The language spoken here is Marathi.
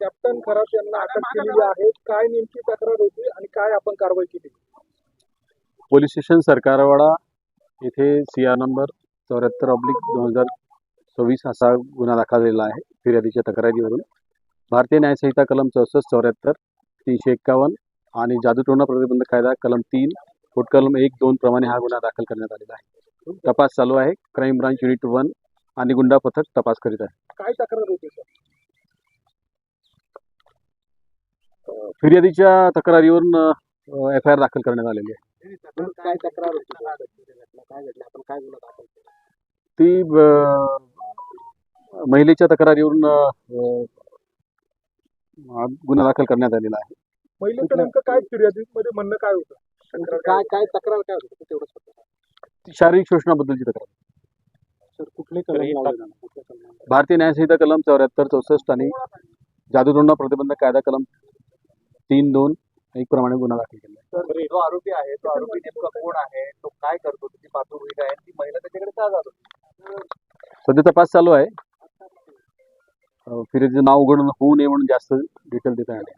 कॅप्टन खरात यांना अटक केलेली आहे. काय नेमकी तक्रार होती आणि काय आपण कारवाई केली? पोलीस स्टेशन सरकारवाडा येथे CR नंबर 74/2024 असा गुन्हा दाखल झालेला आहे फिर्यादीच्या तक्रारीवरून. भारतीय न्यायसंहिता कलम 64, 74, 351 आणि जादूटोणा प्रतिबंधक कायदा कलम 3, कलम 1, 2 प्रमाणे हा गुन्हा दाखल करण्यात आलेला आहे. तपास चालू आहे. क्राईम ब्रांच युनिट 1 आणि गुंडा पथक तपास करीत आहे. काय तक्रार होती सर? फिर्यादीच्या तक्रारीवरून FIR दाखल करण्यात आलेली आहे. काय तक्रार होती? काय घडलं? आपण काय गुन्हा दाखल केला? ती महिलेच्या तक्रारीवरून गुन्हा दाखल करण्यात आलेला आहे. महिलेचं नेमकं काय फिर्यादीमध्ये म्हणणं काय होतं? काय तक्रार काय होती तेवढंच फक्त? शारीरिक शोषणाबद्दलची तक्रार. सर कुठले कलम? भारतीय न्यायसंहिता कलम 74, 64 आणि जादूटोणा प्रतिबंधक कायदा कलम 3, 2, 1 प्रमाणे गुन्हा दाखल केला आहे. सर जो आरोपी आहे तो आरोपी नेमका कोण आहे? तो काय करतो? त्याची पार्श्वभूमी काय आहे? ती महिला त्याच्याकडे का जात होती? सध्या तपास चालू आहे. फिर्यादीचं नाव उघड होऊ नये म्हणून जास्त डिटेल देता येणार नाही.